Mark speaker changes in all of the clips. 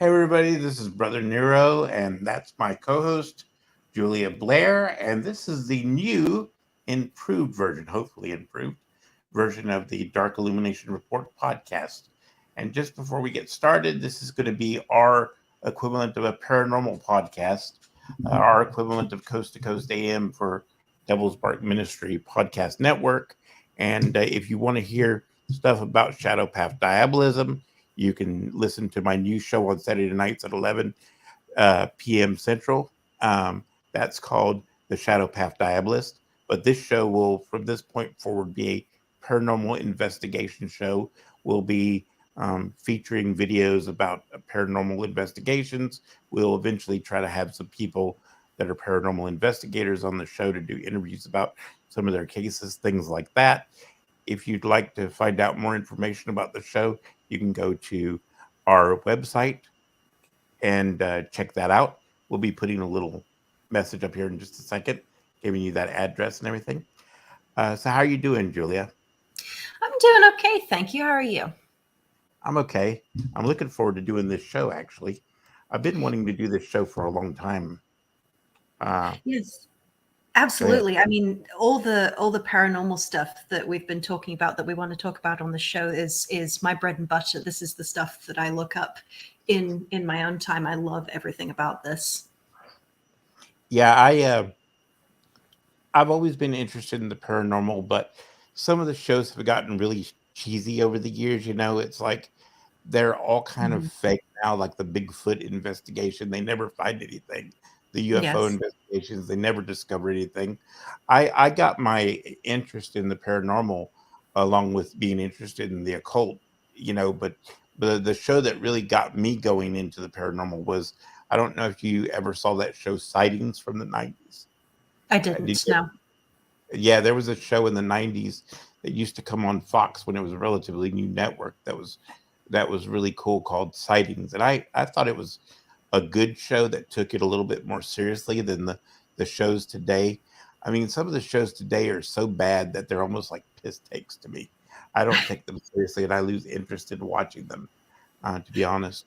Speaker 1: everybody, this is Brother Nero, and that's my co-host, Julia Blair, and this is the new, improved version, hopefully improved, version of the Dark Illumination Report podcast. And just before we get started, this is going to be our equivalent of a paranormal podcast, our equivalent of Coast to Coast AM for Devil's Bark Ministry podcast network. And if you want to hear stuff about Shadow Path Diabolism, you can listen to my new show on Saturday nights at 11 p.m. Central. That's called The Shadow Path Diabolist. But this show will, from this point forward, be a paranormal investigation show. We'll be featuring videos about paranormal investigations. We'll eventually try to have some people that are paranormal investigators on the show to do interviews about some of their cases, things like that. If you'd like to find out more information about the show, you can go to our website and check that out. We'll be putting a little message up here in just a second, giving you that address and everything. So how are you doing, Julia?
Speaker 2: I'm doing okay, thank you. How are you?
Speaker 1: I'm okay. I'm looking forward to doing this show, actually. I've been wanting to do this show for a long time.
Speaker 2: Yes, absolutely. I mean, all the paranormal stuff that we've been talking about, that we want to talk about on the show, is my bread and butter. This is the stuff that I look up in my own time. I love everything about this.
Speaker 1: Yeah, I've always been interested in the paranormal, but some of the shows have gotten really cheesy over the years. You know, it's like they're all kind of fake now, like the Bigfoot investigation. They never find anything. The UFO investigations, they never discover anything. I got my interest in the paranormal along with being interested in the occult, you know, but the show that really got me going into the paranormal was, I don't know if you ever saw that show Sightings from the 90s.
Speaker 2: I didn't, no.
Speaker 1: Yeah, there was a show in the 90s that used to come on Fox when it was a relatively new network that was really cool, called Sightings. And I thought it was a good show that took it a little bit more seriously than the shows today. I mean, some of the shows today are so bad that they're almost like piss takes to me. I don't take them seriously, and I lose interest in watching them, to be honest.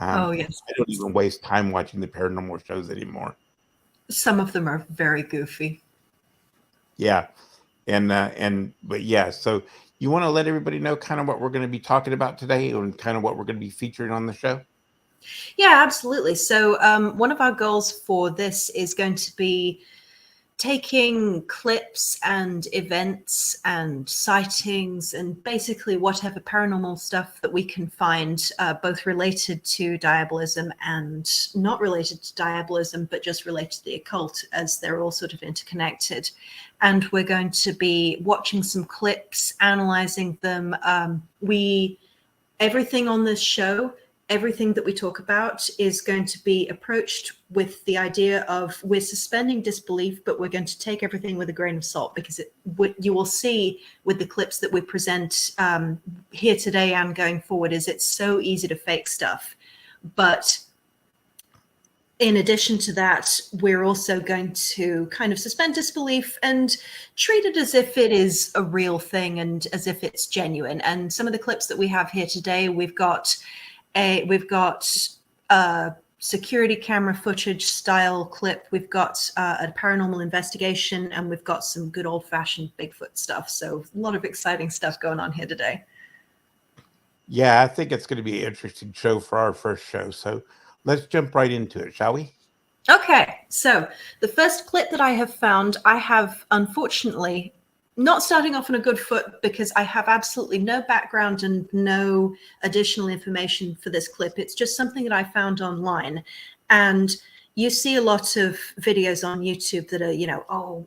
Speaker 2: Oh, yes.
Speaker 1: I don't even waste time watching the paranormal shows anymore.
Speaker 2: Some of them are very goofy.
Speaker 1: Yeah. But yeah, so you want to let everybody know kind of what we're going to be talking about today and kind of what we're going to be featuring on the show?
Speaker 2: Yeah, absolutely. So one of our goals for this is going to be taking clips and events and sightings and basically whatever paranormal stuff that we can find, both related to diabolism and not related to diabolism, but just related to the occult, as they're all sort of interconnected. And we're going to be watching some clips, analyzing them. Everything on this show, everything that we talk about is going to be approached with the idea of, we're suspending disbelief, but we're going to take everything with a grain of salt, because you will see with the clips that we present here today and going forward, is it's so easy to fake stuff. But in addition to that, we're also going to kind of suspend disbelief and treat it as if it is a real thing and as if it's genuine. And some of the clips that we have here today, we've got a security camera footage style clip, we've got a paranormal investigation, and we've got some good old-fashioned Bigfoot stuff. So a lot of exciting stuff going on here today.
Speaker 1: Yeah, I think it's going to be an interesting show for our first show. So let's jump right into it, shall we?
Speaker 2: Okay, so the first clip that I have found, I have unfortunately not starting off on a good foot, because I have absolutely no background and no additional information for this clip. It's just something that I found online. And you see a lot of videos on YouTube that are,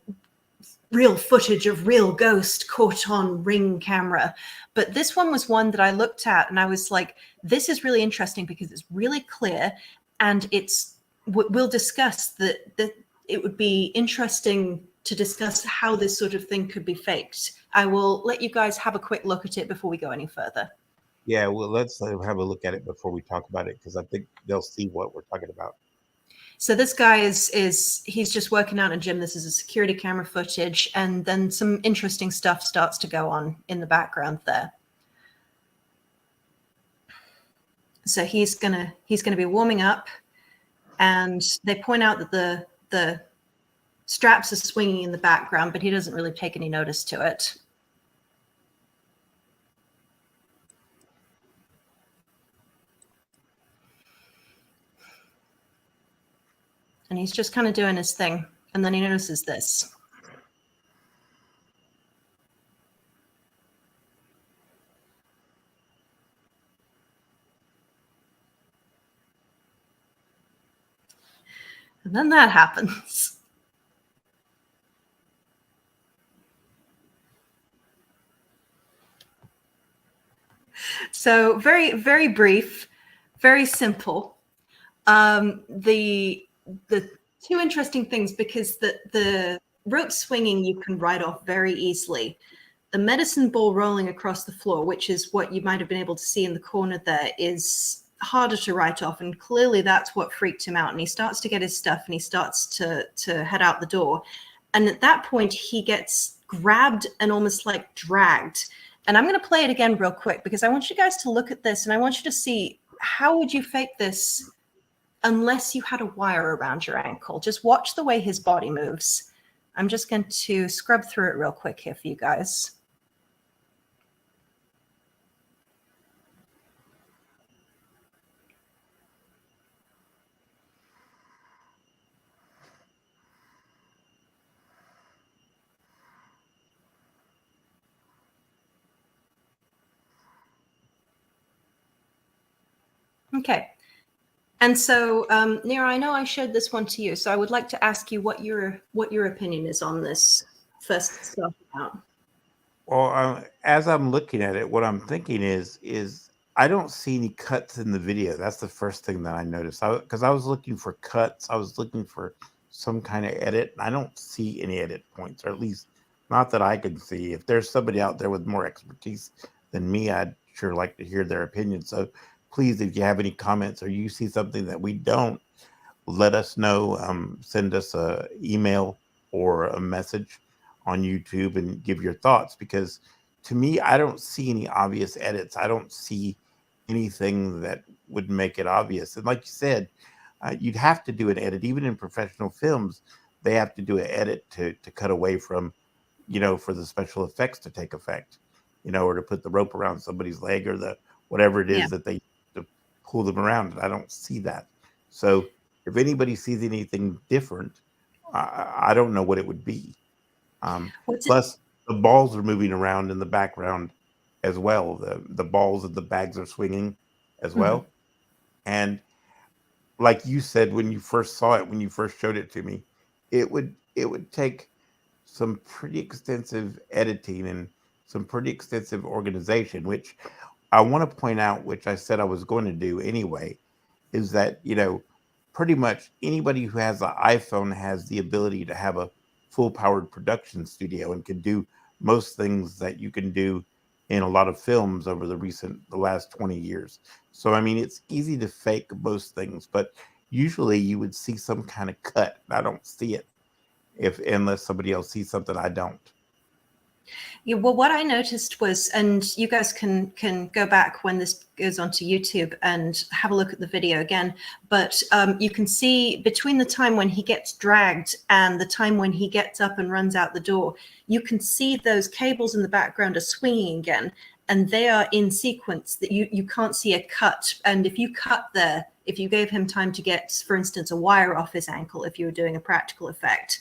Speaker 2: real footage of real ghost caught on Ring camera. But this one was one that I looked at and I was like, this is really interesting because it's really clear, and we'll discuss that it would be interesting to discuss how this sort of thing could be faked. I will let you guys have a quick look at it before we go any further.
Speaker 1: Yeah, well, let's have a look at it before we talk about it, because I think they'll see what we're talking about.
Speaker 2: So this guy he's just working out in a gym. This is a security camera footage, and then some interesting stuff starts to go on in the background there. So he's gonna be warming up, and they point out that the straps are swinging in the background, but he doesn't really take any notice to it. And he's just kind of doing his thing. And then he notices this. And then that happens. So very, very brief, very simple. The two interesting things, because the rope swinging you can write off very easily. The medicine ball rolling across the floor, which is what you might have been able to see in the corner there, is harder to write off, and clearly that's what freaked him out. And he starts to get his stuff and he starts to head out the door, and at that point he gets grabbed and almost like dragged. And I'm going to play it again real quick, because I want you guys to look at this and I want you to see, how would you fake this unless you had a wire around your ankle? Just watch the way his body moves. I'm just going to scrub through it real quick here for you guys. Okay. And so, Nira, I know I showed this one to you, so I would like to ask you what your opinion is on this first starting out.
Speaker 1: Well, as I'm looking at it, what I'm thinking is I don't see any cuts in the video. That's the first thing that I noticed. Because I was looking for cuts, I was looking for some kind of edit, and I don't see any edit points, or at least not that I can see. If there's somebody out there with more expertise than me, I'd sure like to hear their opinion. So please, if you have any comments or you see something that we don't, let us know. Send us a email or a message on YouTube and give your thoughts, because to me, I don't see any obvious edits. I don't see anything that would make it obvious. And like you said, you'd have to do an edit. Even in professional films, they have to do an edit to cut away from, for the special effects to take effect, or to put the rope around somebody's leg, or the whatever it is that they to pull them around. And I don't see that. So if anybody sees anything different, I don't know what it would be. Plus, the balls are moving around in the background as well. The balls of the bags are swinging as well. And like you said, when you first saw it, when you first showed it to me, it would take some pretty extensive editing and some pretty extensive organization, which I want to point out, which I said I was going to do anyway, is that, pretty much anybody who has an iPhone has the ability to have a full-powered production studio and can do most things that you can do in a lot of films over the last 20 years. So, I mean, it's easy to fake most things, but usually you would see some kind of cut. I don't see it unless somebody else sees something I don't.
Speaker 2: Yeah, well, what I noticed was, and you guys can go back when this goes onto YouTube and have a look at the video again, but you can see between the time when he gets dragged and the time when he gets up and runs out the door, you can see those cables in the background are swinging again, and they are in sequence, that you can't see a cut. And if you cut there, if you gave him time to get, for instance, a wire off his ankle, if you were doing a practical effect,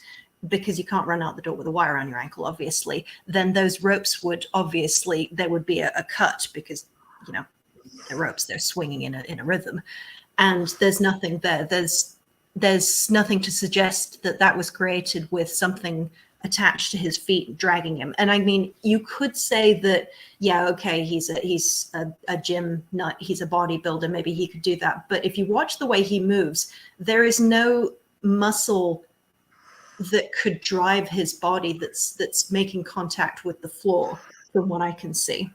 Speaker 2: because you can't run out the door with a wire on your ankle, obviously, then those ropes would obviously, there would be a cut, because, the ropes, they're swinging in a rhythm, and there's nothing there. There's nothing to suggest that was created with something attached to his feet dragging him. And I mean, you could say that, yeah, okay, he's a gym nut, he's a bodybuilder, maybe he could do that. But if you watch the way he moves, there is no muscle that could drive his body that's making contact with the floor, from what I can see.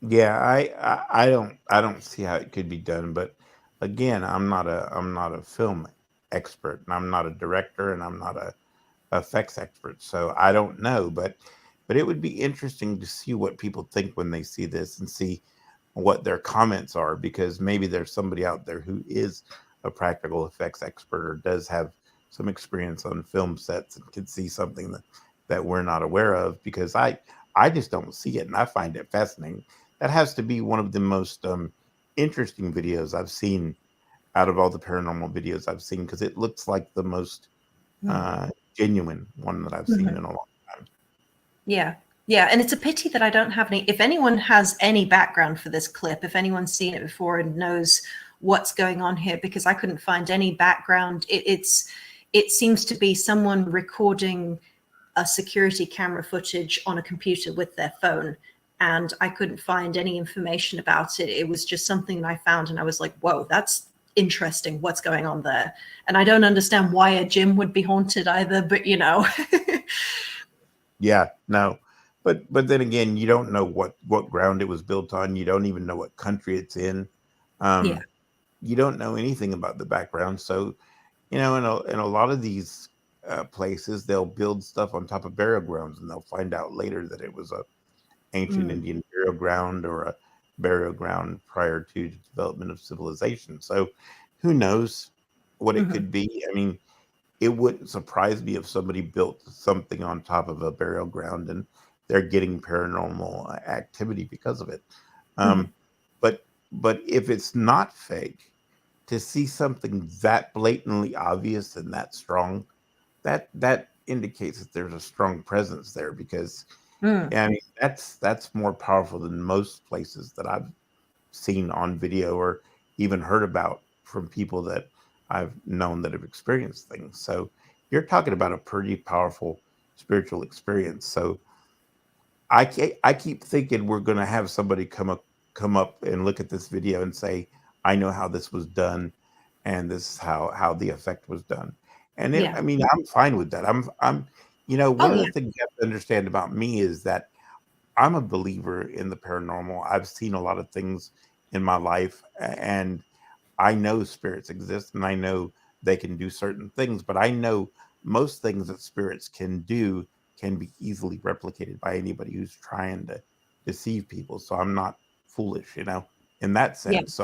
Speaker 1: Yeah, I don't see how it could be done, but again, I'm not a film expert, and I'm not a director, and I'm not a effects expert, so I don't know, but it would be interesting to see what people think when they see this, and see what their comments are, because maybe there's somebody out there who is a practical effects expert or does have some experience on film sets and can see something that we're not aware of, because I just don't see it, and I find it fascinating. That has to be one of the most interesting videos I've seen out of all the paranormal videos I've seen, because it looks like the most genuine one that I've seen in a long time.
Speaker 2: Yeah. Yeah. And it's a pity that I don't have any. If anyone has any background for this clip, if anyone's seen it before and knows what's going on here, because I couldn't find any background. It seems to be someone recording a security camera footage on a computer with their phone. And I couldn't find any information about it. It was just something that I found and I was like, whoa, that's interesting. What's going on there? And I don't understand why a gym would be haunted either, but you know.
Speaker 1: Yeah, no. But then again, you don't know what ground it was built on. You don't even know what country it's in.
Speaker 2: Yeah.
Speaker 1: You don't know anything about the background. So, you know, in a lot of these places, they'll build stuff on top of burial grounds, and they'll find out later that it was a ancient Indian burial ground or a burial ground prior to the development of civilization. So, who knows what it could be? I mean, it wouldn't surprise me if somebody built something on top of a burial ground and they're getting paranormal activity because of it. But if it's not fake, to see something that blatantly obvious and that strong, that indicates that there's a strong presence there, because I mean that's more powerful than most places that I've seen on video or even heard about from people that I've known that have experienced things. So you're talking about a pretty powerful spiritual experience. So I keep thinking we're going to have somebody come up and look at this video and say, I know how this was done, and this is how the effect was done. And
Speaker 2: Yeah.
Speaker 1: I mean, I'm fine with that. I'm you know, one
Speaker 2: Oh
Speaker 1: of
Speaker 2: yeah.
Speaker 1: the things you have to understand about me is that I'm a believer in the paranormal. I've seen a lot of things in my life, and I know spirits exist, and I know they can do certain things, but I know most things that spirits can do can be easily replicated by anybody who's trying to deceive people. So I'm not foolish, you know, in that
Speaker 2: Yeah.
Speaker 1: sense. So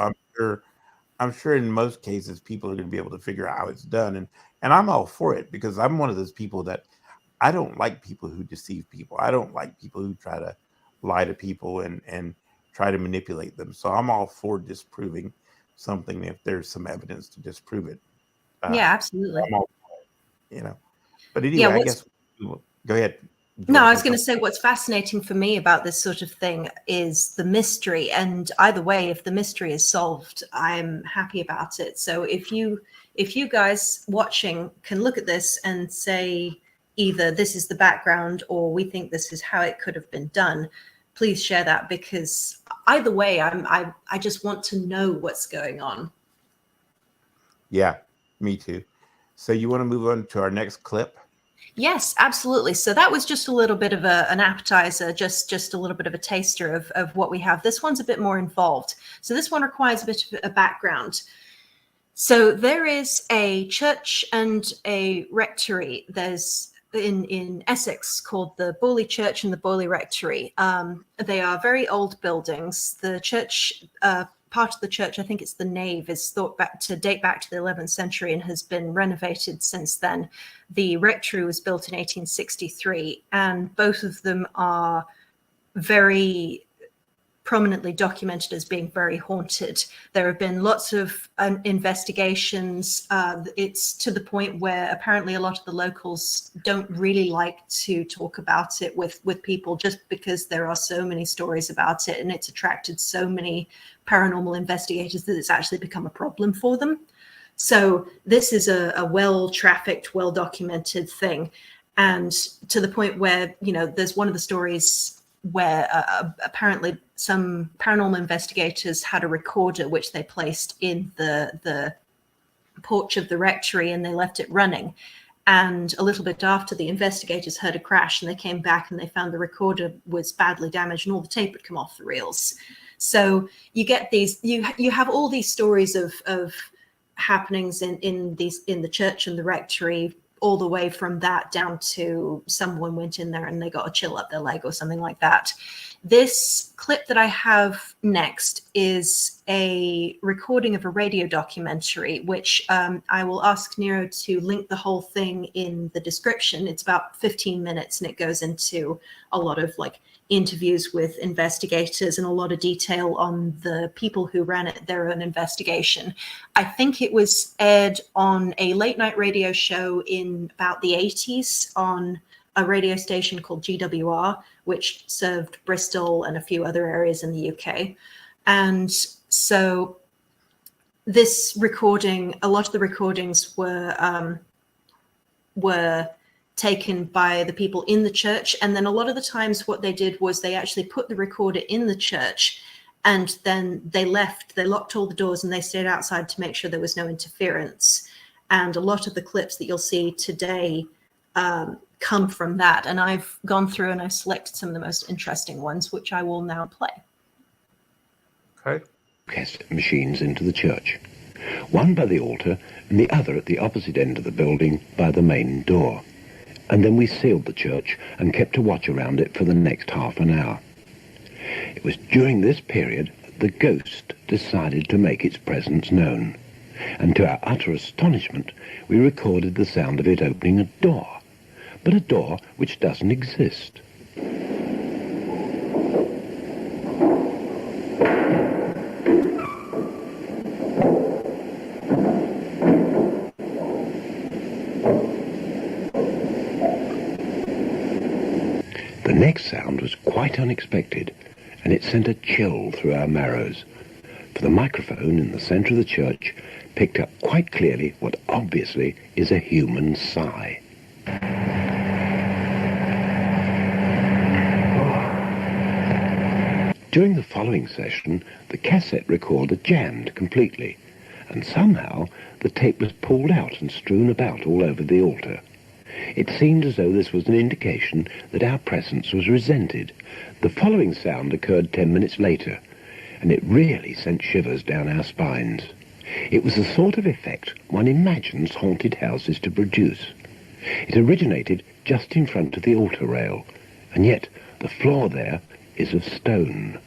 Speaker 1: I'm sure in most cases people are going to be able to figure out how it's done, and I'm all for it, because I'm one of those people that I don't like people who deceive people. I don't like people who try to lie to people and try to manipulate them. So I'm all for disproving something if there's some evidence to disprove it. Uh,
Speaker 2: Yeah, absolutely.
Speaker 1: I'm all, you know. But
Speaker 2: Yeah,
Speaker 1: anyway, I guess go ahead. Do you
Speaker 2: no,
Speaker 1: want
Speaker 2: I
Speaker 1: to
Speaker 2: was
Speaker 1: say
Speaker 2: going to
Speaker 1: something?
Speaker 2: say what's fascinating for me about this sort of thing is the mystery. And either way, if the mystery is solved, I'm happy about it. So if you guys watching can look at this and say either this is the background or we think this is how it could have been done, please share that, because either way, I just want to know what's going on.
Speaker 1: Yeah, me too. So you want to move on to our next clip?
Speaker 2: Yes, absolutely. So that was just a little bit of an appetizer, just a little bit of a taster of what we have. This one's a bit more involved. So this one requires a bit of a background. So there is a church and a rectory. There's in Essex called the Borley Church and the Borley Rectory. They are very old buildings. The church, part of the church, I think it's the nave, is thought to date back to the 11th century and has been renovated since then. The rectory was built in 1863, and both of them are very prominently documented as being very haunted. There have been lots of investigations. It's to the point where apparently a lot of the locals don't really like to talk about it with people, just because there are so many stories about it and it's attracted so many paranormal investigators that it's actually become a problem for them. So this is a well-trafficked, well-documented thing. And to the point where, you know, there's one of the stories where apparently some paranormal investigators had a recorder which they placed in the porch of the rectory and they left it running. And a little bit after, the investigators heard a crash and they came back and they found the recorder was badly damaged and all the tape had come off the reels. So you get these, you have all these stories of happenings in the church and the rectory, all the way from that down to someone went in there and they got a chill up their leg or something like that. This clip that I have next is a recording of a radio documentary, which I will ask Nero to link the whole thing in the description. It's about 15 minutes and it goes into a lot of like interviews with investigators and a lot of detail on the people who ran it, their own investigation. I think it was aired on a late night radio show in about the 80s on a radio station called GWR, which served Bristol and a few other areas in the UK. And so this recording, a lot of the recordings were taken by the people in the church. And then a lot of the times what they did was they actually put the recorder in the church and then they left, they locked all the doors and they stayed outside to make sure there was no interference. And a lot of the clips that you'll see today come from that. And I've gone through and I've selected some of the most interesting ones, which I will now play.
Speaker 1: Okay.
Speaker 3: Machines into the church, one by the altar and the other at the opposite end of the building by the main door. And then we sealed the church and kept a watch around it for the next half an hour. It was during this period the ghost decided to make its presence known. And to our utter astonishment, we recorded the sound of it opening a door, but a door which doesn't exist. The next sound was quite unexpected, and it sent a chill through our marrows, for the microphone in the centre of the church picked up quite clearly what obviously is a human sigh. During the following session, the cassette recorder jammed completely, and somehow the tape was pulled out and strewn about all over the altar. It seemed as though this was an indication that our presence was resented. The following sound occurred 10 minutes later, and it really sent shivers down our spines. It was the sort of effect one imagines haunted houses to produce. It originated just in front of the altar rail, and yet the floor there is of stone.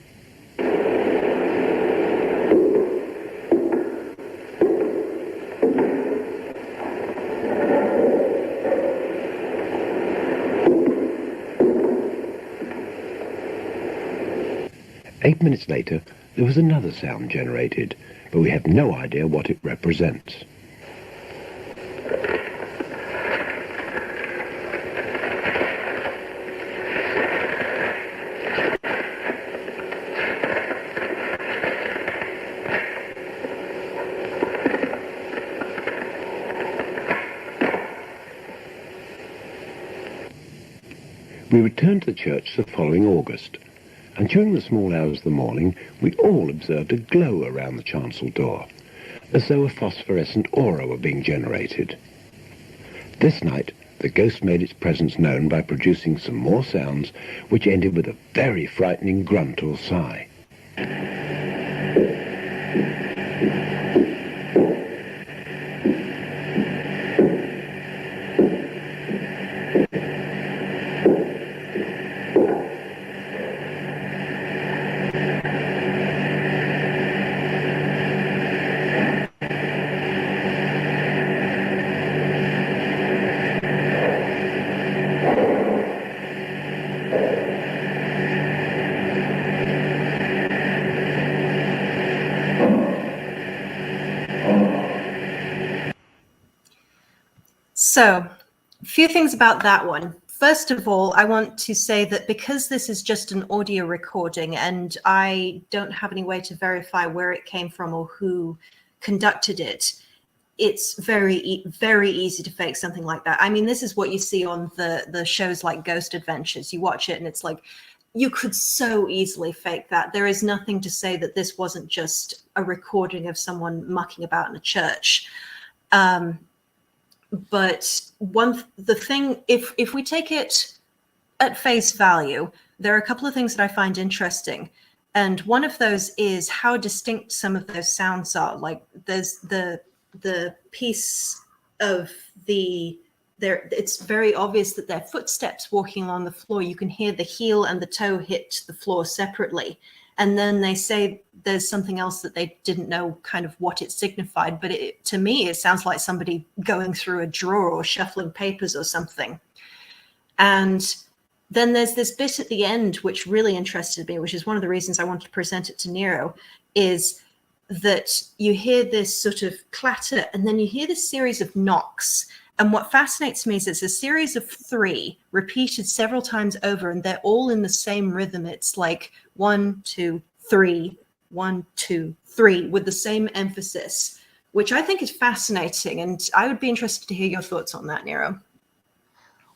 Speaker 3: Eight minutes later, there was another sound generated, but we have no idea what it represents. We returned to the church the following August, and during the small hours of the morning, we all observed a glow around the chancel door, as though a phosphorescent aura were being generated. This night, the ghost made its presence known by producing some more sounds, which ended with a very frightening grunt or sigh.
Speaker 2: 'So, a few things about that one. First of all, I want to say that because this is just an audio recording and I don't have any way to verify where it came from or who conducted it, it's very easy to fake something like that. I mean, this is what you see on the shows like Ghost Adventures. You watch it and it's like, you could so easily fake that. There is nothing to say that this wasn't just a recording of someone mucking about in a church. But the thing, if we take it at face value, there are a couple of things that I find interesting. And one of those is how distinct some of those sounds are. Like there's the piece of the it's very obvious that they're footsteps walking along the floor. You can hear the heel and the toe hit the floor separately. And then they say there's something else that they didn't know kind of what it signified. But to me, it sounds like somebody going through a drawer or shuffling papers or something. And then there's this bit at the end, which really interested me, which is one of the reasons I wanted to present it to Nero, is that you hear this sort of clatter and then you hear this series of knocks. And what fascinates me is it's a series of 3 repeated several times over, and they're all in the same rhythm. It's like 1, 2, 3, 1, 2, 3, with the same emphasis, which I think is fascinating. And I would be interested to hear your thoughts on that, Nero.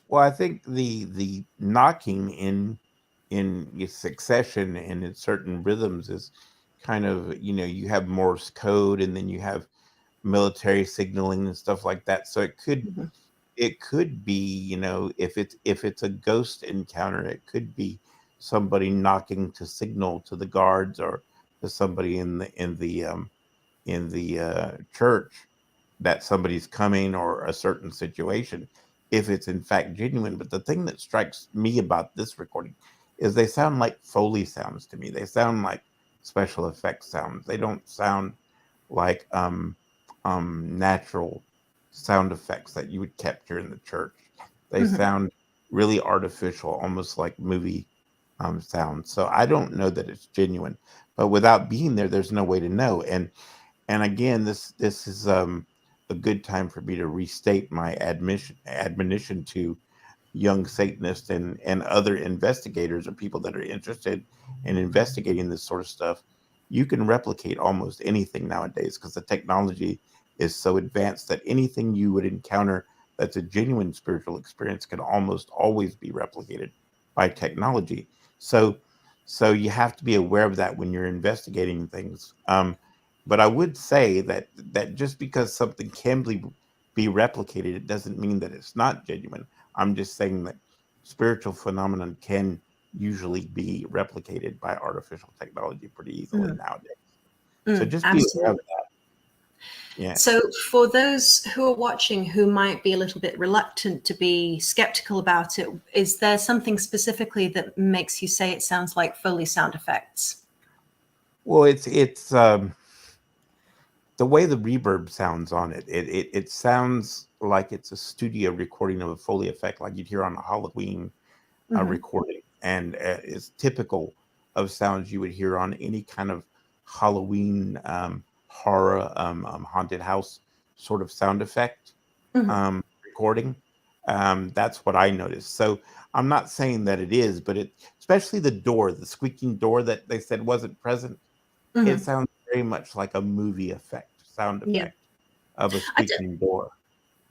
Speaker 1: Well, I think the knocking in succession and in certain rhythms is kind of, you have Morse code, and then you have military signaling and stuff like that. So it could be, if it's a ghost encounter, it could be somebody knocking to signal to the guards or to somebody in the church that somebody's coming, or a certain situation, if it's in fact genuine. But the thing that strikes me about this recording is they sound like Foley sounds to me. They sound like special effects sounds. They don't sound like natural sound effects that you would capture in the church. They sound really artificial, almost like movie sounds. So I don't know that it's genuine, but without being there, there's no way to know. And again, this is a good time for me to restate my admonition to young Satanists and other investigators or people that are interested in investigating this sort of stuff. You can replicate almost anything nowadays because the technology is so advanced that anything you would encounter that's a genuine spiritual experience can almost always be replicated by technology. So you have to be aware of that when you're investigating things. But I would say that just because something can be replicated, it doesn't mean that it's not genuine. I'm just saying that spiritual phenomenon can usually be replicated by artificial technology pretty easily nowadays. So just be aware of that. Yeah.
Speaker 2: So for those who are watching who might be a little bit reluctant to be skeptical about it, is there something specifically that makes you say it sounds like Foley sound effects?
Speaker 1: Well, it's the way the reverb sounds on it. It sounds like it's a studio recording of a Foley effect, like you'd hear on a Halloween recording, and it's typical of sounds you would hear on any kind of Halloween horror haunted house sort of sound effect recording. That's what I noticed. So I'm not saying that it is, but especially the squeaking door that they said wasn't present. It sounds very much like a movie sound effect of a squeaking door.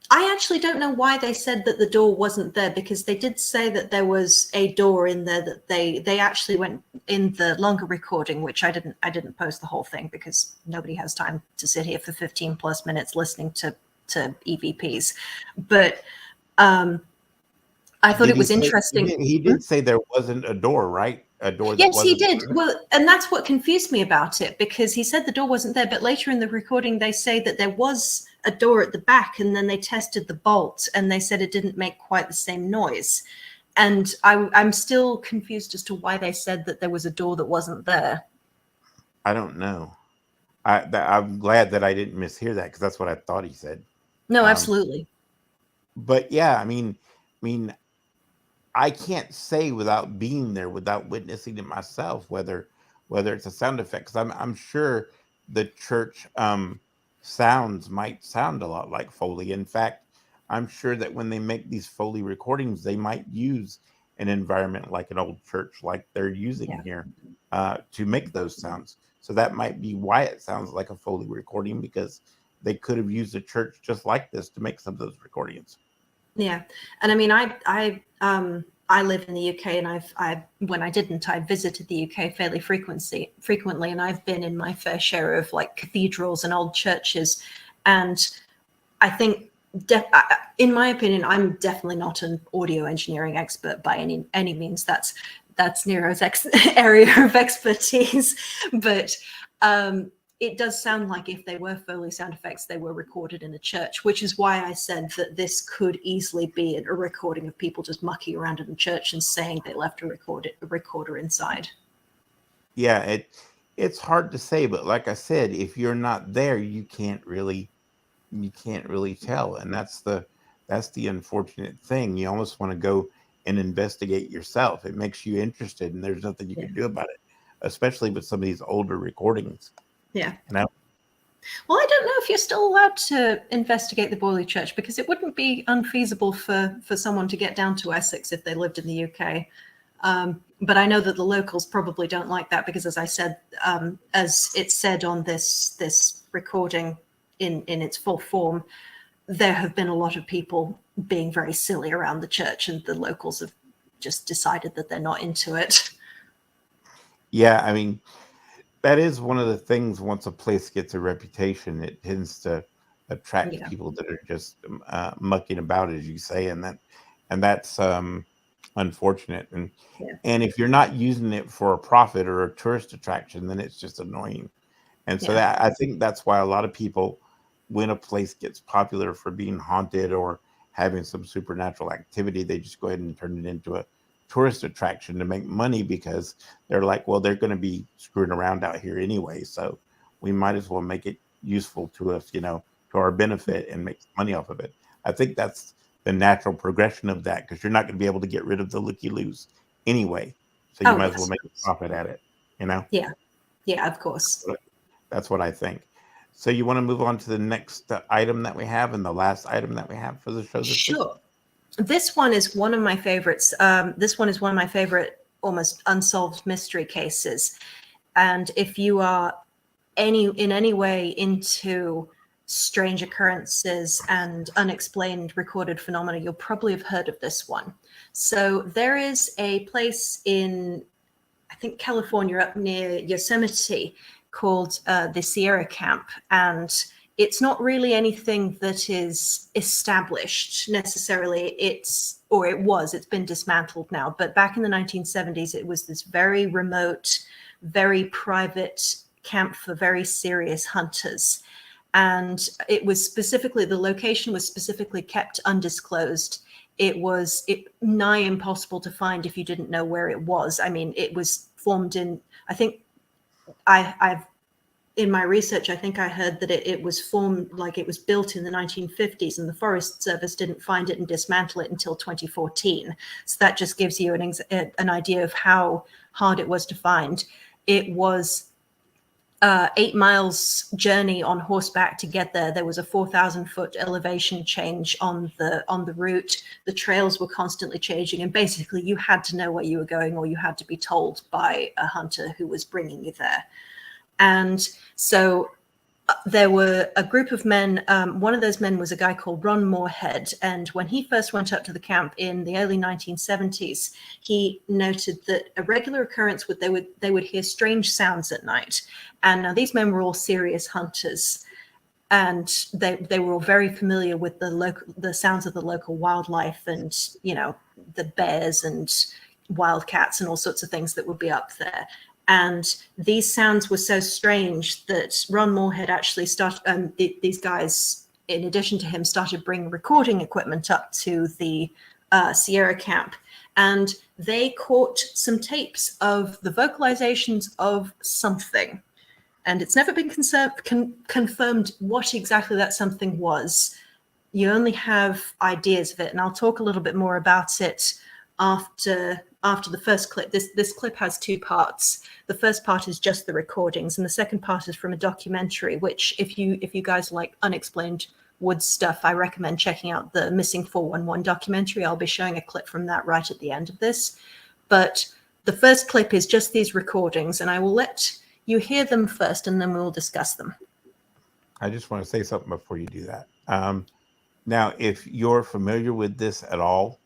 Speaker 2: I actually don't know why they said that the door wasn't there, because they did say that there was a door in there that they actually went in the longer recording, which I didn't post the whole thing because nobody has time to sit here for 15 plus minutes listening to EVPs. But I thought it was interesting.
Speaker 1: He did say there wasn't a door, right? A door that
Speaker 2: yes, he
Speaker 1: wasn't
Speaker 2: did.
Speaker 1: there.
Speaker 2: Well, and that's what confused me about it, because he said the door wasn't there, but later in the recording they say that there was a door at the back, and then they tested the bolt and they said it didn't make quite the same noise. And I'm still confused as to why they said that there was a door that wasn't there.
Speaker 1: I don't know. I'm glad that I didn't mishear that, because that's what I thought he said.
Speaker 2: No, absolutely.
Speaker 1: But yeah, I mean, I can't say without being there, without witnessing it myself, whether it's a sound effect. Because I'm sure the church sounds might sound a lot like Foley. In fact, I'm sure that when they make these Foley recordings, they might use an environment like an old church, like they're using here, to make those sounds. So that might be why it sounds like a Foley recording, because they could have used a church just like this to make some of those recordings.
Speaker 2: Yeah, and I mean, I live in the UK, and when I didn't, I visited the UK fairly frequently, and I've been in my fair share of like cathedrals and old churches, and I think, in my opinion, I'm definitely not an audio engineering expert by any means. That's Nero's area of expertise, but it does sound like if they were Foley sound effects, they were recorded in a church, which is why I said that this could easily be a recording of people just mucking around in the church and saying they left a recorder inside.
Speaker 1: Yeah, it's hard to say, but like I said, if you're not there, you can't really tell, and that's the unfortunate thing. You almost want to go and investigate yourself. It makes you interested, and there's nothing you
Speaker 2: Yeah.
Speaker 1: can do about it, especially with some of these older recordings.
Speaker 2: Yeah.
Speaker 1: You know?
Speaker 2: Well, I don't know if you're still allowed to investigate the Borley Church, because it wouldn't be unfeasible for someone to get down to Essex if they lived in the UK. But I know that the locals probably don't like that because, as I said, as it's said on this recording in its full form, there have been a lot of people being very silly around the church, and the locals have just decided that they're not into it.
Speaker 1: Yeah, I mean, that is one of the things. Once a place gets a reputation, it tends to attract
Speaker 2: Yeah.
Speaker 1: people that are just mucking about, as you say, and that's unfortunate.
Speaker 2: Yeah.
Speaker 1: And if you're not using it for a profit or a tourist attraction, then it's just annoying. And so
Speaker 2: Yeah.
Speaker 1: that, I think that's why a lot of people, when a place gets popular for being haunted or having some supernatural activity, they just go ahead and turn it into a tourist attraction to make money, because they're like, well, they're going to be screwing around out here anyway, so we might as well make it useful to us, to our benefit, and make money off of it. I think that's the natural progression of that, because you're not going to be able to get rid of the looky-loos anyway, so you
Speaker 2: Oh,
Speaker 1: might as
Speaker 2: yes,
Speaker 1: well
Speaker 2: of
Speaker 1: make a
Speaker 2: course.
Speaker 1: profit at it.
Speaker 2: Yeah. Yeah, of course.
Speaker 1: That's what I think. So you want to move on to the next item that we have, and the last item that we have for the show this week?
Speaker 2: Sure. This one is one of my favorites. This one is one of my favorite almost unsolved mystery cases. And if you are in any way into strange occurrences and unexplained recorded phenomena, you'll probably have heard of this one. So there is a place in, I think, California, up near Yosemite, called the Sierra Camp, and it's not really anything that is established necessarily. It's been dismantled now, but back in the 1970s, it was this very remote, very private camp for very serious hunters. And it was specifically, the location was specifically kept undisclosed. It was nigh impossible to find if you didn't know where it was. I mean, it was formed in, I think, I've in my research, I think I heard that it was formed, like it was built in the 1950s, and the Forest Service didn't find it and dismantle it until 2014. So that just gives you an idea of how hard it was to find. It was 8 miles journey on horseback to get there. There was a 4,000-foot elevation change on the route. The trails were constantly changing, and basically you had to know where you were going, or you had to be told by a hunter who was bringing you there. And so there were a group of men. One of those men was a guy called Ron Moorhead. And when he first went up to the camp in the early 1970s, he noted that a regular occurrence would they would hear strange sounds at night. And now these men were all serious hunters, and they were all very familiar with the sounds of the local wildlife, and the bears and wildcats and all sorts of things that would be up there. And these sounds were so strange that Ron Moorhead actually started, these guys, in addition to him, started bringing recording equipment up to the Sierra Camp. And they caught some tapes of the vocalizations of something. And it's never been confirmed what exactly that something was. You only have ideas of it. And I'll talk a little bit more about it after the first clip. This clip has 2 parts. The first part is just the recordings, and the second part is from a documentary, which if you guys like unexplained woods stuff, I recommend checking out the Missing 411 documentary. I'll be showing a clip from that right at the end of this. But the first clip is just these recordings, and I will let you hear them first, and then we'll discuss them.
Speaker 1: I just want to say something before you do that. Now, if you're familiar with this at all,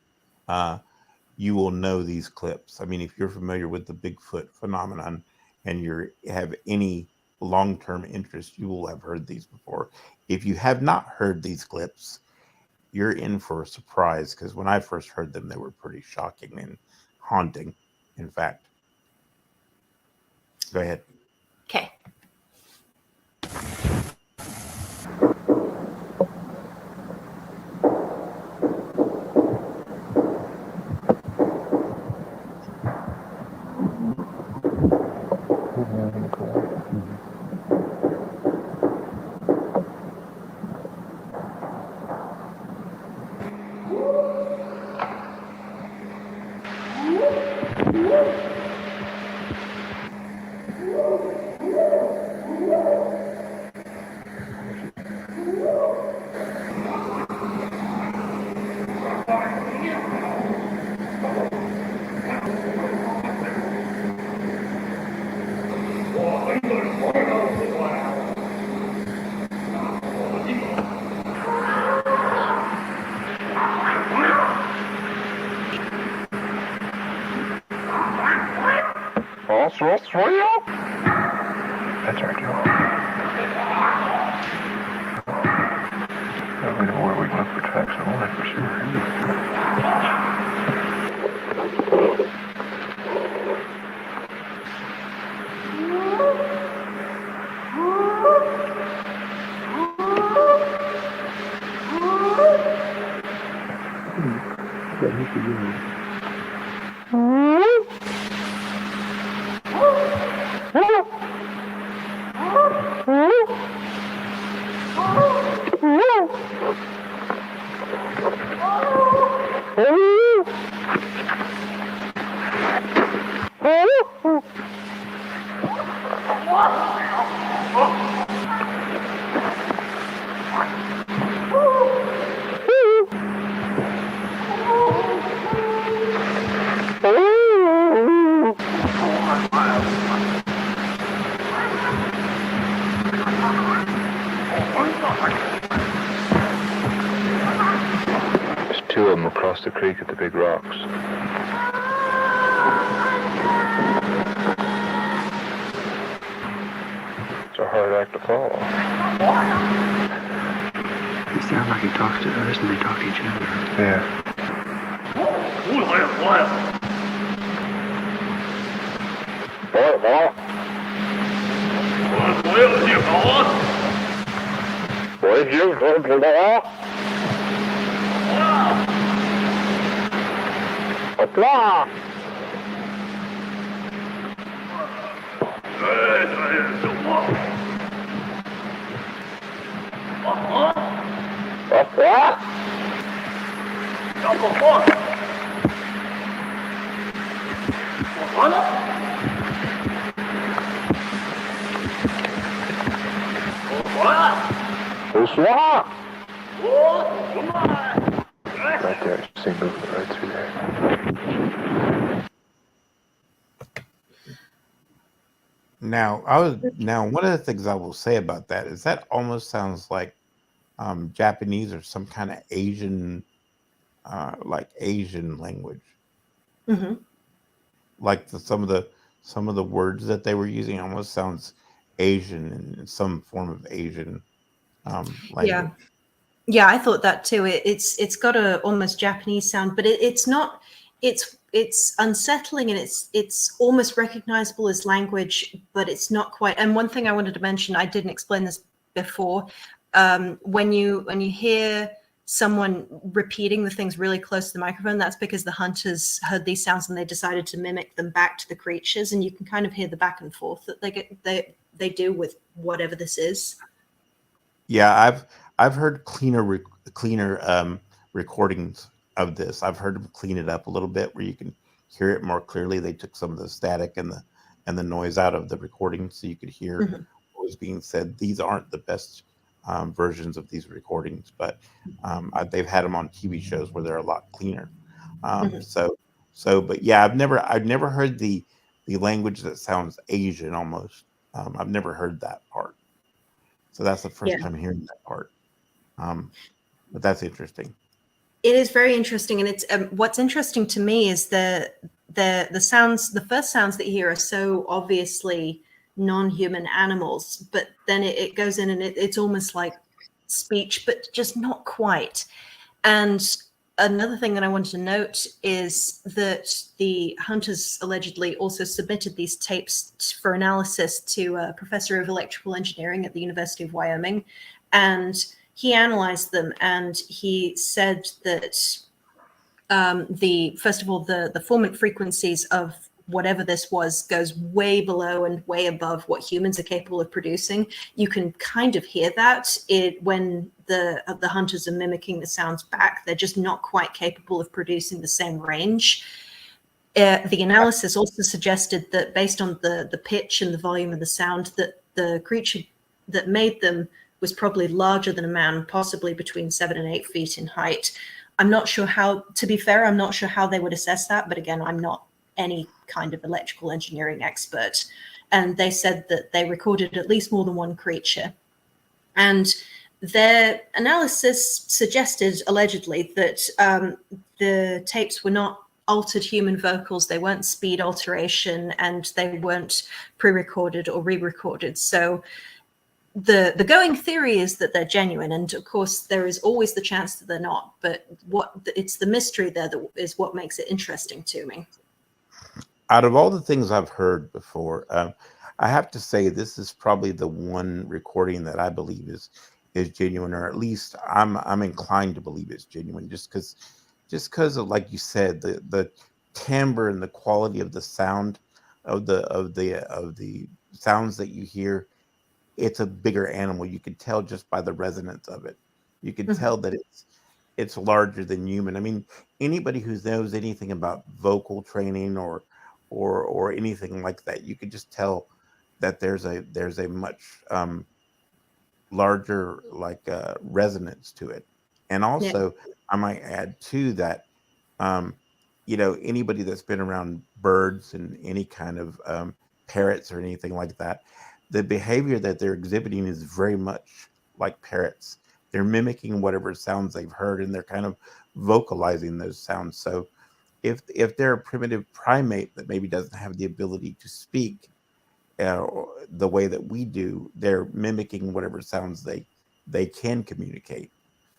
Speaker 1: you will know these clips. I mean, if you're familiar with the Bigfoot phenomenon and you have any long-term interest, you will have heard these before. If you have not heard these clips, you're in for a surprise, because when I first heard them, they were pretty shocking and haunting, in fact. Go ahead.
Speaker 2: Okay.
Speaker 4: That's our job. Now we know where we can look for tracks of life for sure. There's two of them across the creek at the big rocks. It's a hard act to follow.
Speaker 5: He sounds like he talks to us and they talk to each other.
Speaker 4: Yeah. Right there, see movement right through there.
Speaker 1: Now, one of the things I will say about that is that almost sounds like Japanese or some kind of Asian, Asian language.
Speaker 2: Mm-hmm.
Speaker 1: Like some of the words that they were using almost sounds Asian in some form of Asian language.
Speaker 2: Yeah, I thought that too. It's got a almost Japanese sound, but it's not. It's unsettling and it's almost recognizable as language, but it's not quite. And one thing I wanted to mention, I didn't explain this before. When you hear someone repeating the things really close to the microphone, that's because the hunters heard these sounds and they decided to mimic them back to the creatures, and you can kind of hear the back and forth that they do with whatever this is.
Speaker 1: Yeah, I've heard cleaner recordings of this. I've heard them clean it up a little bit where you can hear it more clearly. They took some of the static and the noise out of the recording so you could hear what was being said. These aren't the best versions of these recordings, but they've had them on TV shows where they're a lot cleaner. But yeah, I've never heard the language that sounds Asian almost. I've never heard that part. So that's the first time hearing that part. But that's interesting.
Speaker 2: It is very interesting, and it's what's interesting to me is the sounds. The first sounds that you hear are so obviously non-human animals, but then it goes in and it's almost like speech, but just not quite. And another thing that I wanted to note is that the hunters allegedly also submitted these tapes for analysis to a professor of electrical engineering at the University of Wyoming, and he analyzed them, and he said that the formant frequencies of whatever this was goes way below and way above what humans are capable of producing. You can kind of hear that when the hunters are mimicking the sounds back. They're just not quite capable of producing the same range. The analysis also suggested that based on the pitch and the volume of the sound, that the creature that made them was probably larger than a man, possibly between 7 and 8 feet in height. I'm not sure how, to be fair, I'm not sure how they would assess that. But again, I'm not any kind of electrical engineering expert. and they said that they recorded at least more than one creature. And their analysis suggested, allegedly, that the tapes were not altered human vocals, they weren't speed alteration, and they weren't pre-recorded or re-recorded. So the going theory is that they're genuine, and of course there is always the chance that they're not, but it's the mystery there that is what makes it interesting to me.
Speaker 1: Out of all the things I've heard before, I have to say this is probably the one recording that I believe is genuine, or at least I'm inclined to believe it's genuine, just because of, like you said, the timbre and the quality of the sound of the sounds that you hear. It's a bigger animal. You can tell just by the resonance of it. You can tell that it's larger than human. I mean, anybody who knows anything about vocal training or anything like that, you could just tell that there's a much larger resonance to it. And also, I might add too that anybody that's been around birds and any kind of parrots or anything like that, the behavior that they're exhibiting is very much like parrots. They're mimicking whatever sounds they've heard, and they're kind of vocalizing those sounds. So if they're a primitive primate that maybe doesn't have the ability to speak the way that we do, they're mimicking whatever sounds they can communicate.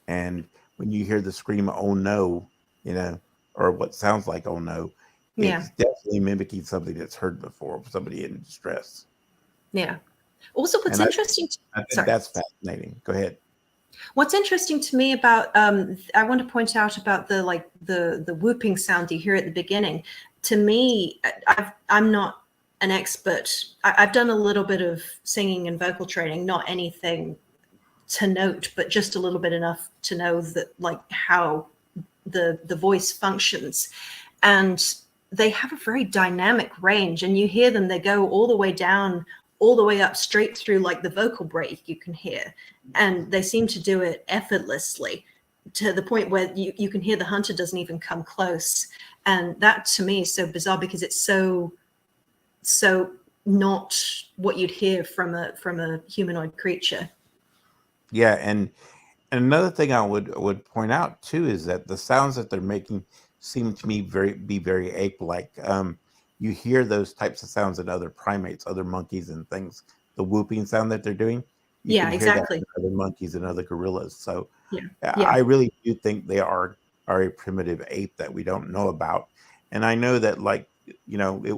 Speaker 1: And when you hear the scream, "Oh no," or what sounds like "oh no," it's definitely mimicking something that's heard before, somebody in distress.
Speaker 2: Yeah. Also, what's interesting.
Speaker 1: I think that's fascinating. Go ahead.
Speaker 2: What's interesting to me about, I want to point out about the whooping sound you hear at the beginning. To me, I'm not an expert. I've done a little bit of singing and vocal training, not anything to note, but just a little bit enough to know that how the voice functions. And they have a very dynamic range, and you hear them, they go all the way down, all the way up, straight through the vocal break you can hear. And they seem to do it effortlessly to the point where you can hear the hunter doesn't even come close. And that to me is so bizarre, because it's so not what you'd hear from a humanoid creature.
Speaker 1: Yeah, and another thing I would point out too is that the sounds that they're making seem to me very ape-like. You hear those types of sounds in other primates, other monkeys and things. The whooping sound that they're doing, you can hear that in other monkeys and other gorillas. So I really do think they are a primitive ape that we don't know about. And I know that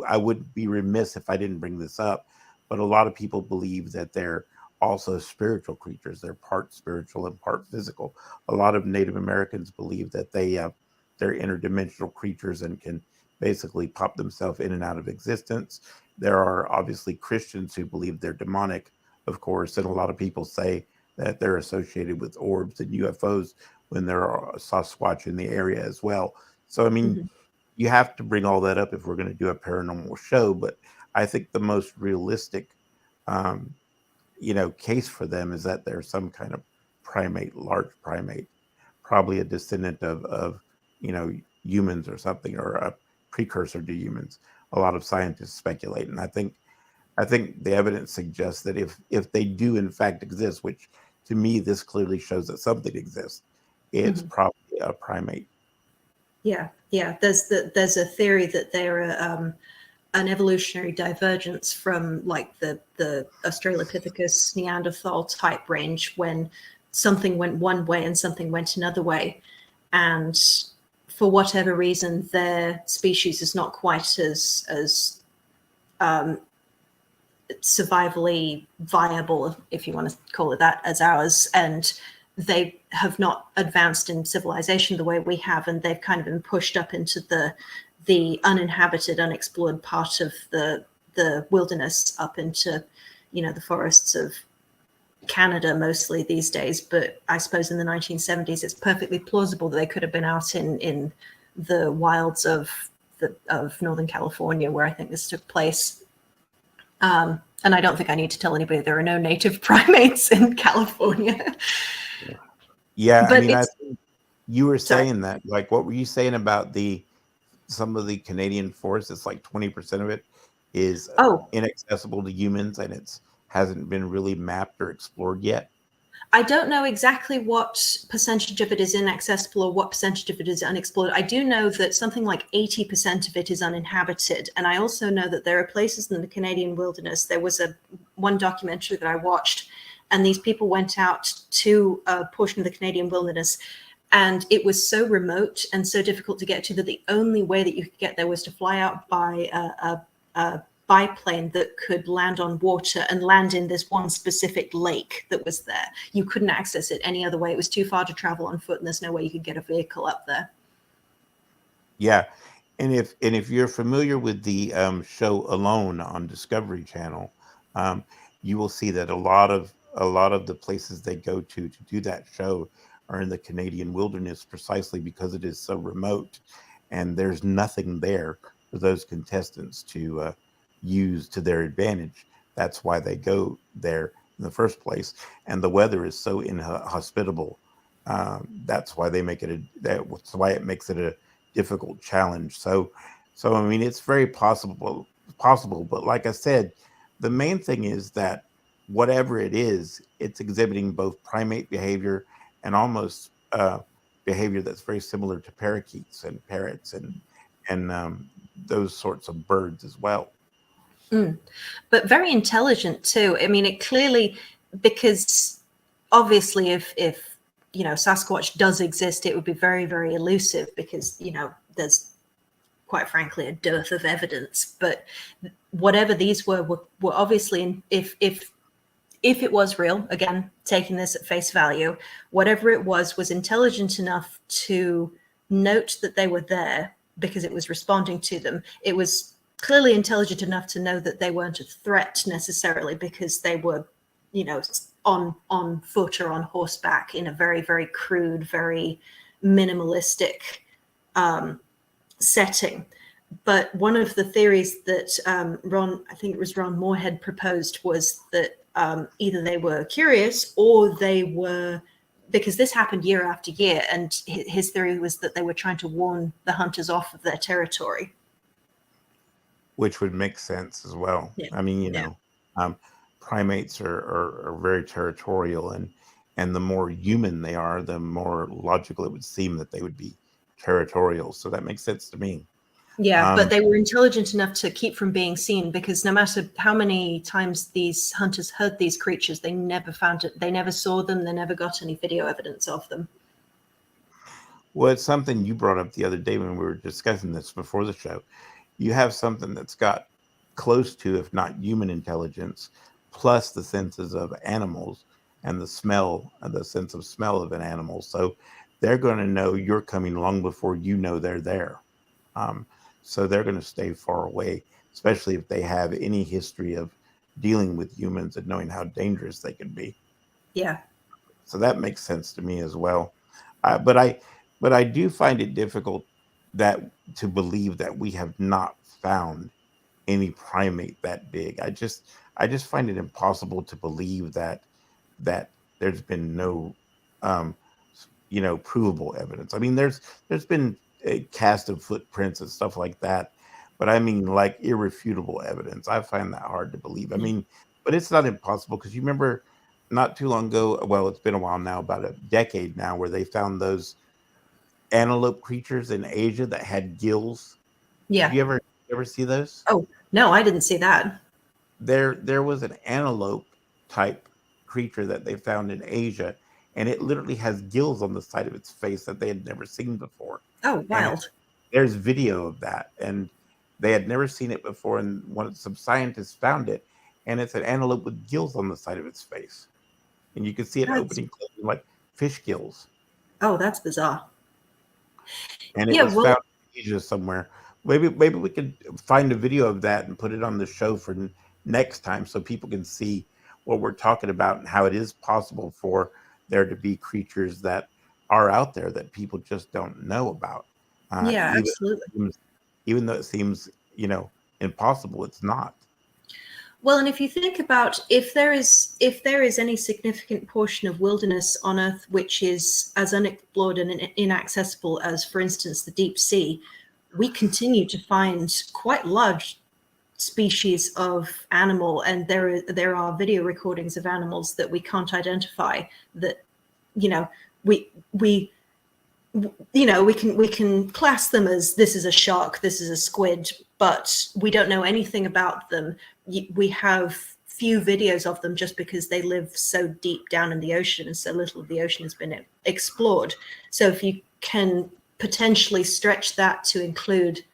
Speaker 1: I would be remiss if I didn't bring this up, but a lot of people believe that they're also spiritual creatures. They're part spiritual and part physical. A lot of Native Americans believe that they're interdimensional creatures and can basically pop themselves in and out of existence. There are obviously Christians who believe they're demonic, of course, and a lot of people say that they're associated with orbs and UFOs when there are Sasquatch in the area as well. So, I mean, you have to bring all that up if we're going to do a paranormal show, but I think the most realistic case for them is that they're some kind of primate, large primate, probably a descendant of humans or something, or a precursor to humans. A lot of scientists speculate, and I think the evidence suggests that if they do in fact exist, which to me this clearly shows that something exists, it's probably a primate.
Speaker 2: Yeah. There's a theory that they're an evolutionary divergence from the Australopithecus Neanderthal type range, when something went one way and something went another way, and for whatever reason their species is not quite as survivally viable, if you want to call it that, as ours, and they have not advanced in civilization the way we have, and they've kind of been pushed up into the uninhabited, unexplored part of the wilderness, up into the forests of Canada mostly these days. But I suppose in the 1970s it's perfectly plausible that they could have been out in the wilds of Northern California, where I think this took place. And I don't think I need to tell anybody there are no native primates in California.
Speaker 1: Yeah,
Speaker 2: but
Speaker 1: I mean, I think you were saying that, what were you saying about some of the Canadian forests? It's 20% of it is
Speaker 2: Oh,
Speaker 1: inaccessible to humans and it's hasn't been really mapped or explored yet?
Speaker 2: I don't know exactly what percentage of it is inaccessible or what percentage of it is unexplored. I do know that something like 80% of it is uninhabited. And I also know that there are places in the Canadian wilderness. There was one documentary that I watched, and these people went out to a portion of the Canadian wilderness, and it was so remote and so difficult to get to that the only way that you could get there was to fly out by a biplane that could land on water and land in this one specific lake that was there. You couldn't access it any other way. It was too far to travel on foot, and there's no way you could get a vehicle up there.
Speaker 1: Yeah. And if you're familiar with the show Alone on Discovery Channel, you will see that a lot of the places they go to do that show are in the Canadian wilderness, precisely because it is so remote and there's nothing there for those contestants to use to their advantage. That's why they go there in the first place. And the weather is so inhospitable. That's why they make it that's why it makes it a difficult challenge. So I mean, it's very possible. But like I said, the main thing is that whatever it is, it's exhibiting both primate behavior and almost behavior that's very similar to parakeets and parrots and those sorts of birds as well.
Speaker 2: But very intelligent too. I mean, it clearly, because obviously if Sasquatch does exist, it would be very, very elusive because there's quite frankly a dearth of evidence. But whatever these were obviously, if it was real, again taking this at face value, whatever it was intelligent enough to note that they were there because it was responding to them. It was clearly intelligent enough to know that they weren't a threat necessarily because they were, on foot or on horseback in a very, very crude, very minimalistic setting. But one of the theories that I think it was Ron Moorhead proposed was that either they were curious or they were, because this happened year after year, and his theory was that they were trying to warn the hunters off of their territory.
Speaker 1: Which would make sense as well.
Speaker 2: Yeah.
Speaker 1: I mean, primates are very territorial, and the more human they are, the more logical it would seem that they would be territorial. So that makes sense to me.
Speaker 2: Yeah, but they were intelligent enough to keep from being seen, because no matter how many times these hunters heard these creatures, they never found it. They never saw them. They never got any video evidence of them.
Speaker 1: Well, it's something you brought up the other day when we were discussing this before the show. You have something that's got close to, if not human intelligence, plus the senses of animals and the sense of smell of an animal. So they're going to know you're coming long before you know they're there. So they're going to stay far away, especially if they have any history of dealing with humans and knowing how dangerous they can be.
Speaker 2: Yeah.
Speaker 1: So that makes sense to me as well. But I do find it difficult to believe that we have not found any primate that big. I just find it impossible to believe that there's been no provable evidence. I mean, there's been a cast of footprints and stuff like that, but I mean, like, irrefutable evidence. I find that hard to believe. I mean, but it's not impossible, because you remember not too long ago, well, it's been a while now, about a decade now, where they found those antelope creatures in Asia that had gills.
Speaker 2: Yeah.
Speaker 1: Did you ever see those?
Speaker 2: Oh, no, I didn't see that.
Speaker 1: There was an antelope type creature that they found in Asia, and it literally has gills on the side of its face that they had never seen before.
Speaker 2: Oh, wild.
Speaker 1: And there's video of that, and they had never seen it before, and some scientists found it, and it's an antelope with gills on the side of its face, and you can see it opening, closing like fish gills.
Speaker 2: Oh, that's bizarre.
Speaker 1: And it was found in Asia somewhere. Maybe we could find a video of that and put it on the show for next time, so people can see what we're talking about and how it is possible for there to be creatures that are out there that people just don't know about.
Speaker 2: Yeah, absolutely.
Speaker 1: Even though it seems, impossible, it's not.
Speaker 2: Well, and if you think about if there is any significant portion of wilderness on Earth which is as unexplored and inaccessible as, for instance, the deep sea, we continue to find quite large species of animal, and there are video recordings of animals that we can't identify, that we we can class them as, this is a shark, this is a squid, but we don't know anything about them. We have few videos of them just because they live so deep down in the ocean and so little of the ocean has been explored. So if you can potentially stretch that to include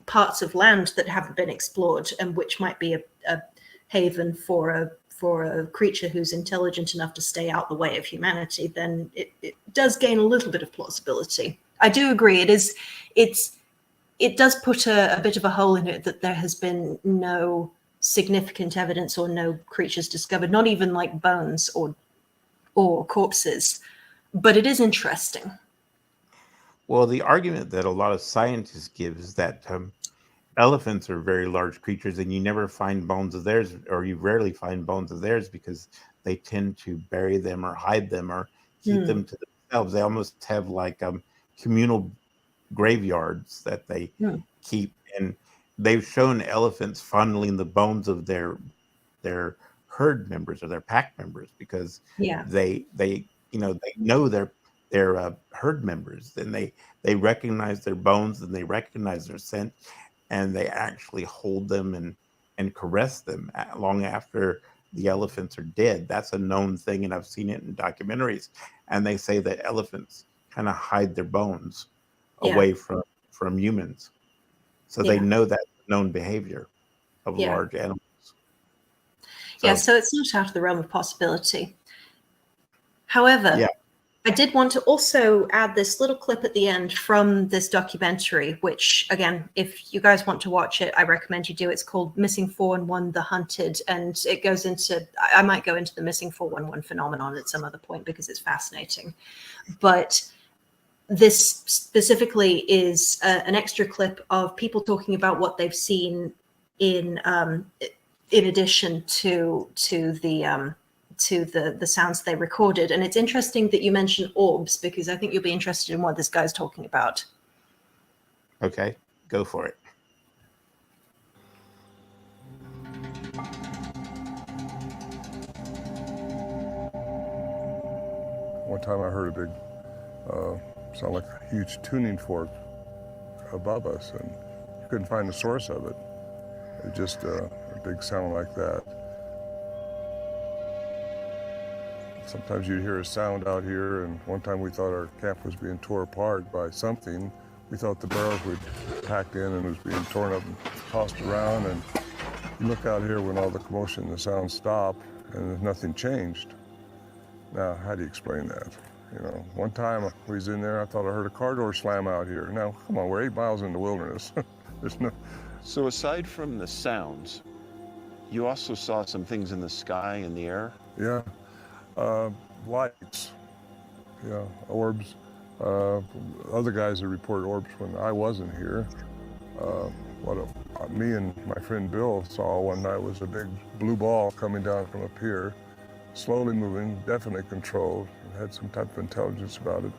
Speaker 2: parts of land that haven't been explored, and which might be a haven for a creature who's intelligent enough to stay out the way of humanity, then it does gain a little bit of plausibility. I do agree. It does put a bit of a hole in it that there has been no significant evidence or no creatures discovered, not even like bones or corpses. But it is interesting.
Speaker 1: Well, the argument that a lot of scientists give is that elephants are very large creatures, and you never find bones of theirs, or you rarely find bones of theirs, because they tend to bury them or hide them or keep them to themselves. They almost have like communal graveyards that they keep, and they've shown elephants fondling the bones of their herd members or their pack members, because they know their herd members, and they recognize their bones, and they recognize their scent, and they actually hold them and caress them long after the elephants are dead. That's a known thing, and I've seen it in documentaries. And they say that elephants kind of hide their bones away from humans, so they know that known behavior of large animals.
Speaker 2: So it's not out of the realm of possibility. However, I did want to also add this little clip at the end from this documentary, which, again, if you guys want to watch it, I recommend you do. It's called Missing 411, The Hunted, and it goes into, I might go into the Missing 411 phenomenon at some other point because it's fascinating. But this specifically is an extra clip of people talking about what they've seen in addition to the sounds they recorded. And it's interesting that you mentioned orbs, because I think you'll be interested in what this guy's talking about.
Speaker 1: Okay, go for it.
Speaker 6: One time I heard a big, sound like a huge tuning fork above us, and you couldn't find the source of it. It was just a big sound like that. Sometimes you'd hear a sound out here, and one time we thought our camp was being torn apart by something. We thought the barrels were packed in and it was being torn up and tossed around, and you look out here when all the commotion and the sound stop and nothing changed. Now, how do you explain that? One time we was in there, I thought I heard a car door slam out here. Now, come on, we're 8 miles in the wilderness. There's no...
Speaker 7: So aside from the sounds, you also saw some things in the sky and the air?
Speaker 6: Yeah. Lights, orbs. Other guys that report orbs when I wasn't here. Me and my friend Bill saw one night was a big blue ball coming down from up here, slowly moving, definitely controlled, had some type of intelligence about it.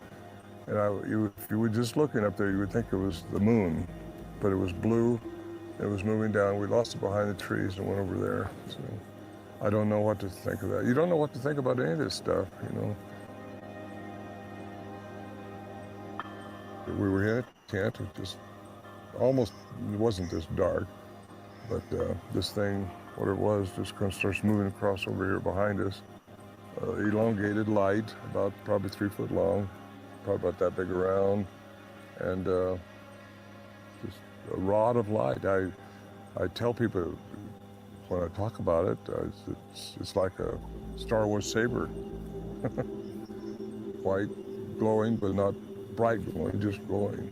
Speaker 6: And if you were just looking up there, you would think it was the moon, but it was blue, it was moving down. We lost it behind the trees and went over there. So I don't know what to think of that. You don't know what to think about any of this stuff, We were in a tent, it just almost, it wasn't this dark, but this thing, what it was, just kind of starts moving across over here behind us. Elongated light, about probably 3 foot long, probably about that big around, and just a rod of light. I tell people when I talk about it, it's like a Star Wars saber. White, glowing, but not bright glowing, just glowing.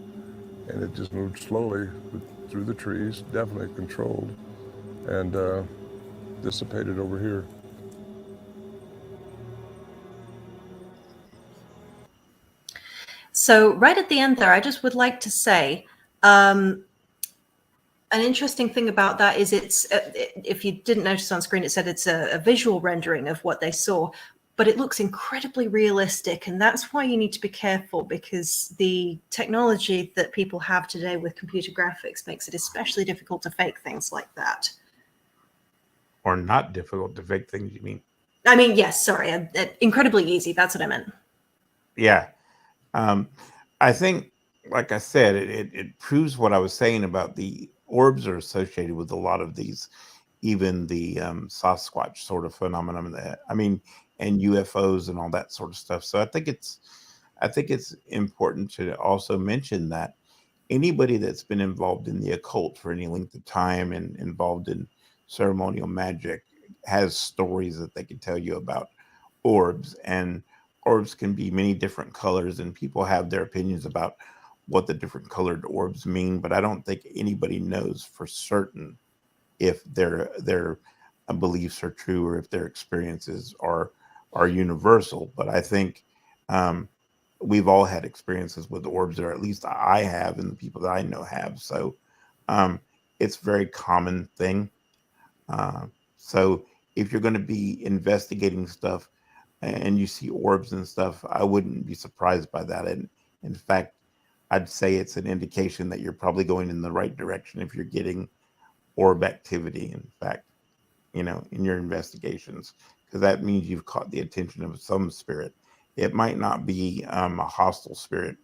Speaker 6: And it just moved slowly through the trees, definitely controlled, and dissipated over here.
Speaker 2: So right at the end there, I just would like to say, an interesting thing about that is it's, if you didn't notice on screen, it said it's a visual rendering of what they saw, but it looks incredibly realistic. And that's why you need to be careful, because the technology that people have today with computer graphics makes it especially difficult to fake things like that.
Speaker 1: Or not difficult to fake things, you mean?
Speaker 2: I mean, yes, sorry, incredibly easy. That's what I meant.
Speaker 1: Yeah. I think, like I said, it proves what I was saying about the orbs are associated with a lot of these, even the Sasquatch sort of phenomenon. That I mean, and UFOs and all that sort of stuff. So I think it's important to also mention that anybody that's been involved in the occult for any length of time and involved in ceremonial magic has stories that they can tell you about orbs, and orbs can be many different colors, and people have their opinions about what the different colored orbs mean, but I don't think anybody knows for certain if their beliefs are true or if their experiences are universal. But I think um, we've all had experiences with orbs, or at least I have, and the people that I know have. So um, it's a very common thing. Uh, so if you're going to be investigating stuff and you see orbs and stuff, I wouldn't be surprised by that. And in fact, I'd say it's an indication that you're probably going in the right direction if you're getting orb activity. In fact, in your investigations, because that means you've caught the attention of some spirit. It might not be a hostile spirit,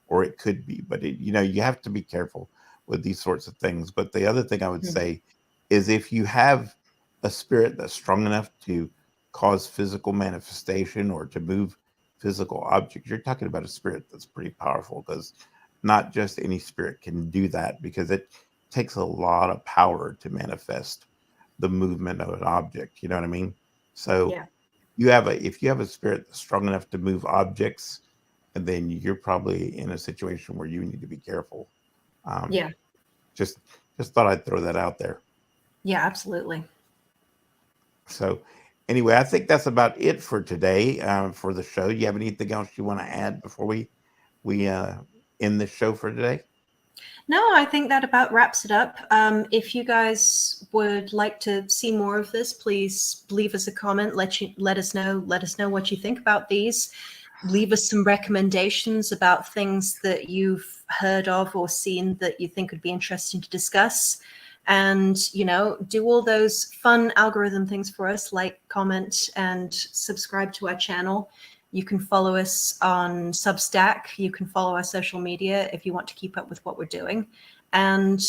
Speaker 1: or it could be, but you have to be careful with these sorts of things. But the other thing I would say is if you have a spirit that's strong enough to cause physical manifestation or to move physical objects, you're talking about a spirit that's pretty powerful, because not just any spirit can do that, because it takes a lot of power to manifest the movement of an object. You know what I mean? So
Speaker 2: Yeah.
Speaker 1: if you have a spirit that's strong enough to move objects, and then you're probably in a situation where you need to be careful.
Speaker 2: Yeah.
Speaker 1: Just thought I'd throw that out there.
Speaker 2: Yeah, absolutely.
Speaker 1: So anyway, I think that's about it for today, for the show. Do you have anything else you want to add before we end the show for today?
Speaker 2: No, I think that about wraps it up. If you guys would like to see more of this, please leave us a comment. Let us know what you think about these. Leave us some recommendations about things that you've heard of or seen that you think would be interesting to discuss. And do all those fun algorithm things for us, like, comment, and subscribe to our channel. You can follow us on Substack. You can follow our social media if you want to keep up with what we're doing. And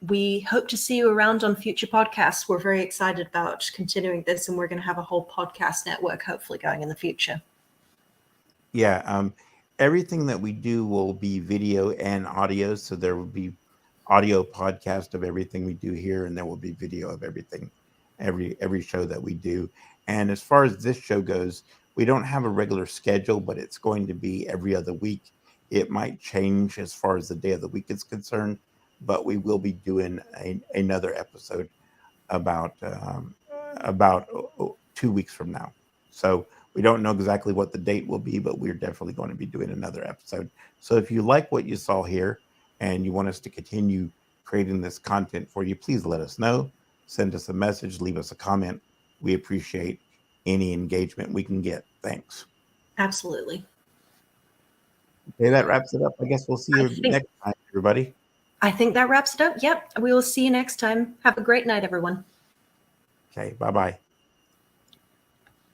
Speaker 2: we hope to see you around on future podcasts. We're very excited about continuing this, and we're going to have a whole podcast network hopefully going in the future.
Speaker 1: Yeah, everything that we do will be video and audio. So there will be audio podcast of everything we do here, and there will be video of everything, every show that we do. And as far as this show goes, we don't have a regular schedule, but it's going to be every other week. It might change as far as the day of the week is concerned, but we will be doing another episode about 2 weeks from now. So we don't know exactly what the date will be, but we're definitely going to be doing another episode. So if you like what you saw here and you want us to continue creating this content for you, please let us know. Send us a message, leave us a comment. We appreciate any engagement we can get. Thanks.
Speaker 2: Absolutely.
Speaker 1: Okay, that wraps it up. I guess we'll see you next time, everybody.
Speaker 2: I think that wraps it up. Yep. We will see you next time. Have a great night, everyone.
Speaker 1: Okay, bye-bye.